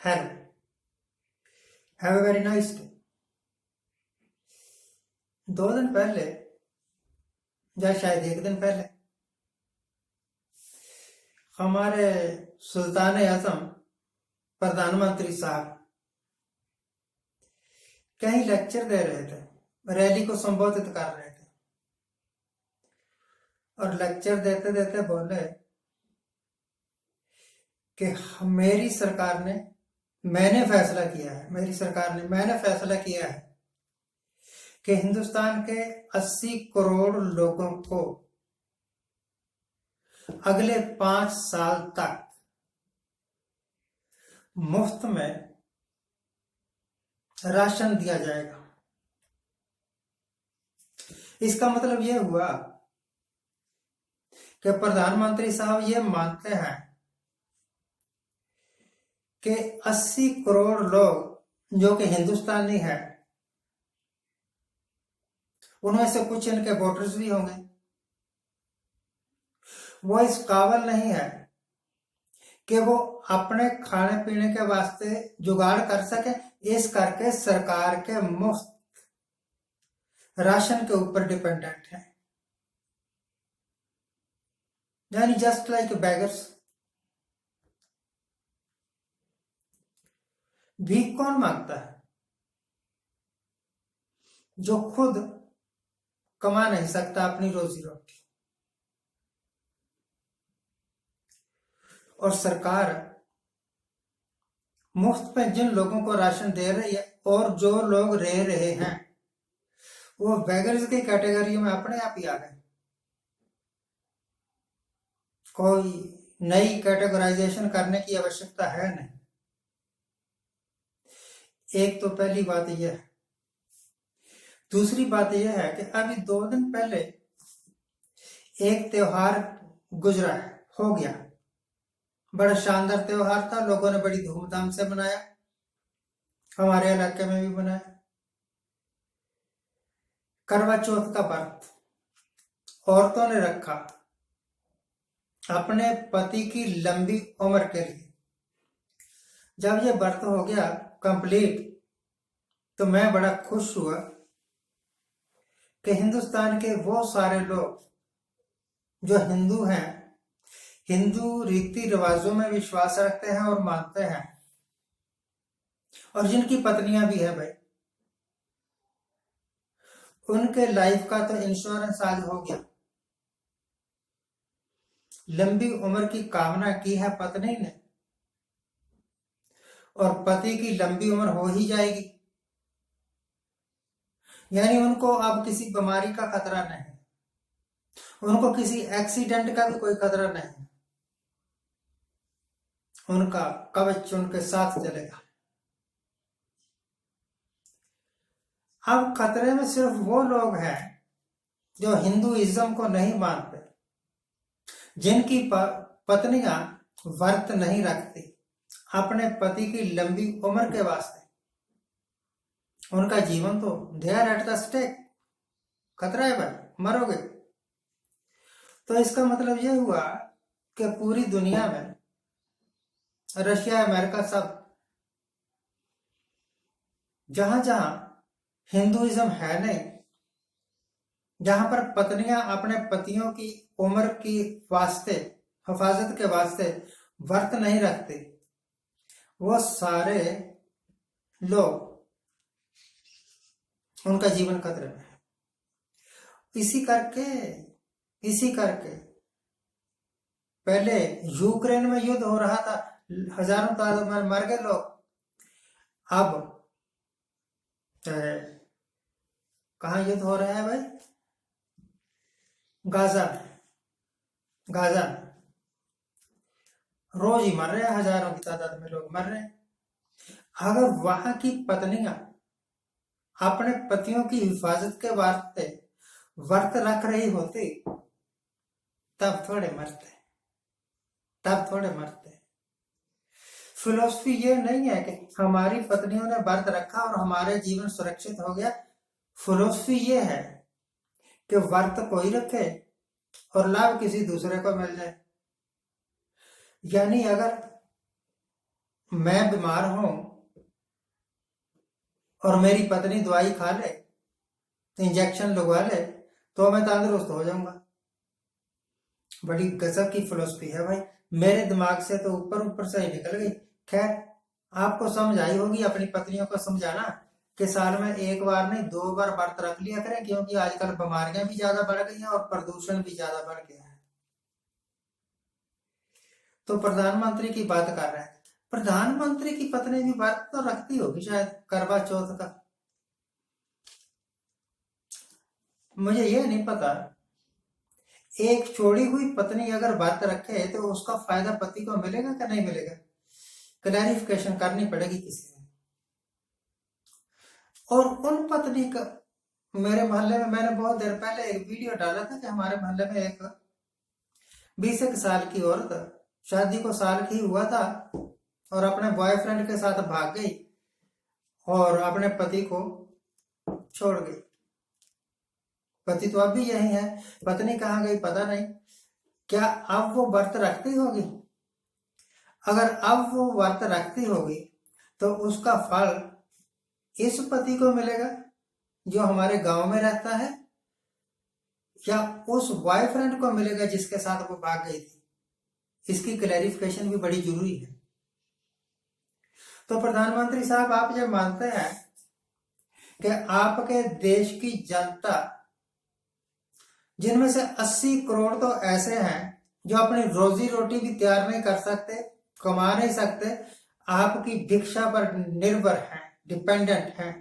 Hello. Have a very nice day. 2 दिन पहले या शायद 1 दिन पहले हमारे सुल्तान आजम प्रधानमंत्री साहब कहीं लेक्चर दे रहे थे, रैली को संबोधित कर रहे थे और लेक्चर देते देते बोले कि मेरी सरकार ने मैंने फैसला किया है कि हिंदुस्तान के 80 करोड़ लोगों को अगले 5 साल तक मुफ्त में राशन दिया जाएगा। इसका मतलब यह हुआ कि प्रधानमंत्री साहब ये मानते हैं कि 80 करोड़ लोग जो कि हिंदुस्तानी है, उनमें से कुछ इनके वोटर्स भी होंगे, वो इस काबिल नहीं है कि वो अपने खाने पीने के वास्ते जुगाड़ कर सके, इस करके सरकार के मुफ्त राशन के ऊपर डिपेंडेंट है। यानी जस्ट लाइक बेगर्स। भीख कौन मांगता है? जो खुद कमा नहीं सकता अपनी रोजी रोटी। और सरकार मुफ्त में जिन लोगों को राशन दे रही है और जो लोग रह रहे हैं वो बेगर्स की कैटेगरी में अपने आप ही आ गए। कोई नई कैटेगराइजेशन करने की आवश्यकता है नहीं। एक तो पहली बात यह है। दूसरी बात यह है कि अभी 2 दिन पहले एक त्योहार गुजरा है, हो गया, बड़ा शानदार त्योहार था, लोगों ने बड़ी धूमधाम से मनाया, हमारे इलाके में भी मनाया। करवा चौथ का व्रत औरतों ने रखा अपने पति की लंबी उम्र के लिए। जब ये व्रत हो गया कंप्लीट तो मैं बड़ा खुश हुआ कि हिंदुस्तान के वो सारे लोग जो हिंदू हैं, हिंदू रीति रिवाजों में विश्वास रखते हैं और मानते हैं, और जिनकी पत्नियां भी है भाई, उनके लाइफ का तो इंश्योरेंस आज हो गया। लंबी उम्र की कामना की है पत्नी ने और पति की लंबी उम्र हो ही जाएगी। यानी उनको अब किसी बीमारी का खतरा नहीं, उनको किसी एक्सीडेंट का भी कोई खतरा नहीं, उनका कवच उनके साथ चलेगा। अब खतरे में सिर्फ वो लोग हैं जो हिंदुइज्म को नहीं मानते, जिनकी पत्नियां व्रत नहीं रखती अपने पति की लंबी उम्र के वास्ते। उनका जीवन तो they are at the stake, खतरा है भाई, मरोगे। तो इसका मतलब यह हुआ कि पूरी दुनिया में रशिया, अमेरिका, सब जहां जहां हिंदुइज्म है नहीं, जहां पर पत्नियां अपने पतियों की उम्र की वास्ते, हिफाजत के वास्ते व्रत नहीं रखते, वो सारे लोग, उनका जीवन खतरे में है। इसी करके पहले यूक्रेन में युद्ध हो रहा था, हजारों तादाद में मर गए लोग। अब कहाँ युद्ध हो रहा है भाई? गाजा में रोज ही मर रहे हैं, हजारों की तादाद में लोग मर रहे हैं। अगर वहां की पत्नियां अपने पतियों की हिफाजत के वास्ते व्रत रख रही होती तब थोड़े मरते। फिलोसफी ये नहीं है कि हमारी पत्नियों ने व्रत रखा और हमारे जीवन सुरक्षित हो गया। फिलोसफी ये है कि व्रत कोई रखे और लाभ किसी दूसरे को मिल जाए। यानी अगर मैं बीमार हूं और मेरी पत्नी दवाई खा ले, इंजेक्शन लगवा ले, तो मैं तंदुरुस्त हो जाऊंगा। बड़ी गजब की फिलोसफी है भाई, मेरे दिमाग से तो ऊपर ऊपर से ही निकल गई। खैर, आपको समझ आई होगी, अपनी पत्नियों को समझाना कि साल में एक बार नहीं 2 बार व्रत रख लिया करें, क्योंकि आजकल बीमारियां भी ज्यादा बढ़ गई हैं और प्रदूषण भी ज्यादा बढ़ गया है। तो प्रधानमंत्री की बात कर रहे हैं, प्रधानमंत्री की पत्नी भी व्रत तो रखती होगी शायद करवा चौथ का, मुझे ये नहीं पता। एक छोड़ी हुई पत्नी अगर व्रत रखे तो उसका फायदा पति को मिलेगा कि नहीं मिलेगा, क्लैरिफिकेशन करनी पड़ेगी किसी ने। और उन पत्नी का, मेरे मोहल्ले में मैंने बहुत देर पहले एक वीडियो डाला था कि हमारे मोहल्ले में एक 20 साल की औरत, शादी को साल की हुआ था और अपने बॉयफ्रेंड के साथ भाग गई और अपने पति को छोड़ गई। पति तो अब भी यही है, पत्नी कहाँ गई पता नहीं। क्या अब वो व्रत रखती होगी? अगर अब वो व्रत रखती होगी तो उसका फल इस पति को मिलेगा जो हमारे गांव में रहता है, या उस बॉयफ्रेंड को मिलेगा जिसके साथ वो भाग गई थी? इसकी क्लैरिफिकेशन भी बड़ी जरूरी है। तो प्रधानमंत्री साहब, आप जब मानते हैं कि आपके देश की जनता, जिनमें से 80 करोड़ तो ऐसे हैं जो अपनी रोजी रोटी भी तैयार नहीं कर सकते, कमा नहीं सकते, आपकी भिक्षा पर निर्भर हैं, डिपेंडेंट हैं,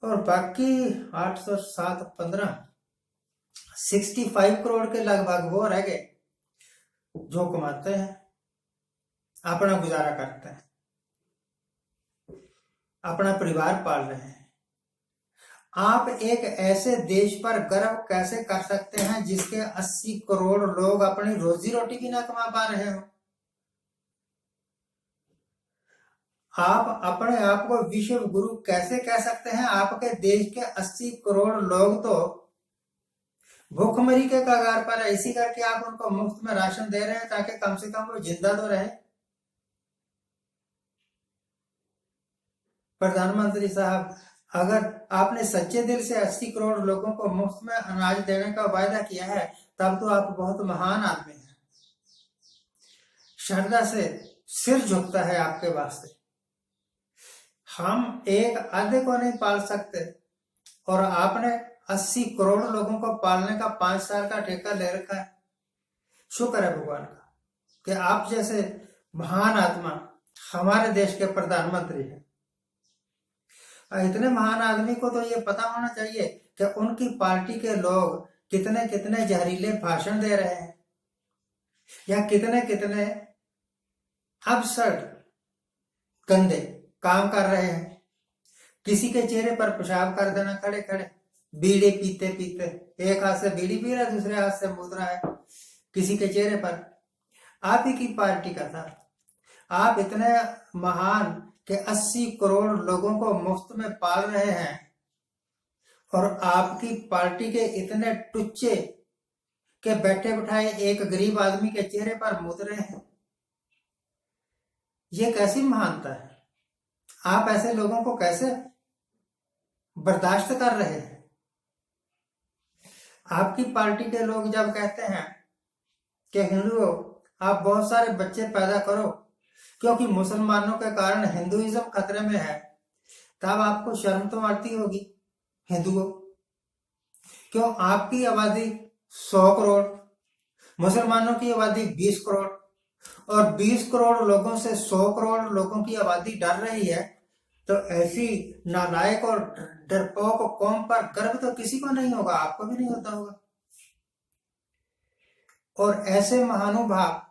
और बाकी 800, 7, 15, 65 करोड़ के लगभग वो रह गए जो कमाते हैं, अपना गुजारा करते हैं, अपना परिवार पाल रहे हैं। आप एक ऐसे देश पर गर्व कैसे कर सकते हैं जिसके 80 करोड़ लोग अपनी रोजी रोटी भी ना कमा पा रहे हो? आप अपने आप को विश्व गुरु कैसे कह सकते हैं? आपके देश के 80 करोड़ लोग तो भूखमरी के कगार पर है, इसी करके आप उनको मुफ्त में राशन दे रहे हैं ताकि कम से कम वो जिंदा तो रहे। प्रधानमंत्री साहब, अगर आपने सच्चे दिल से 80 करोड़ लोगों को मुफ्त में अनाज देने का वायदा किया है, तब तो आप बहुत महान आदमी हैं। श्रद्धा से सिर झुकता है आपके वास्ते। हम एक आधे को नहीं पाल सकते और आपने 80 करोड़ लोगों को पालने का 5 साल का ठेका ले रखा है। शुक्र है भगवान का कि आप जैसे महान आत्मा हमारे देश के प्रधानमंत्री हैं। इतने महान आदमी को तो ये पता होना चाहिए कि उनकी पार्टी के लोग कितने कितने जहरीले भाषण दे रहे हैं या कितने कितने अबसर्ड गंदे काम कर रहे हैं। किसी के चेहरे पर पेशाब कर देना खड़े खड़े, बीड़ी पीते पीते, एक हाथ से बीड़ी पी रहा है, दूसरे हाथ से मूत रहा है किसी के चेहरे पर। आप ही की पार्टी का था। आप इतने महान कि 80 करोड़ लोगों को मुफ्त में पाल रहे हैं और आपकी पार्टी के इतने टुच्चे के बैठे बिठाए एक गरीब आदमी के चेहरे पर मूत रहे हैं। ये कैसी महानता है? आप ऐसे लोगों को कैसे बर्दाश्त कर रहे हैं? आपकी पार्टी के लोग जब कहते हैं कि हिंदुओं आप बहुत सारे बच्चे पैदा करो क्योंकि मुसलमानों के कारण हिंदुइज्म खतरे में है, तब आपको शर्म तो आती होगी हिंदुओं। क्यों आपकी आबादी 100 करोड़, मुसलमानों की आबादी 20 करोड़, और 20 करोड़ लोगों से 100 करोड़ लोगों की आबादी डर रही है, तो ऐसी नालायक और डरपोक कौम पर गर्व तो किसी को नहीं होगा, आपको भी नहीं होता होगा। और ऐसे महानुभाव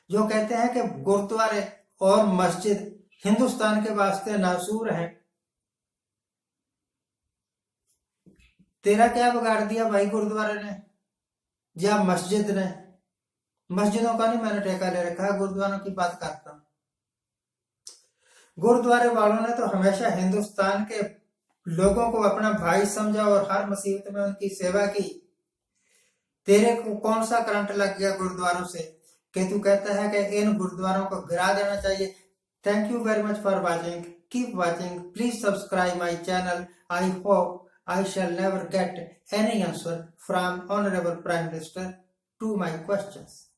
जो कहते हैं कि गुरुद्वारे और मस्जिद हिंदुस्तान के वास्ते नासूर है, तेरा क्या बिगाड़ दिया भाई गुरुद्वारे ने या मस्जिद ने? मस्जिदों का नहीं मैंने ठेका ले रखा है, गुरुद्वारों की बात करता हूं। गुरुद्वारे वालों ने तो हमेशा हिंदुस्तान के लोगों को अपना भाई समझा और हर मुसीबत में उनकी सेवा की। तेरे को कौन सा करंट लग गया गुरुद्वारों से केतु कहता है कि इन गुरुद्वारों को गिरा देना चाहिए। Thank you very much for watching, keep watching, please subscribe my channel. I hope I shall never get any answer from Honorable Prime Minister to my questions.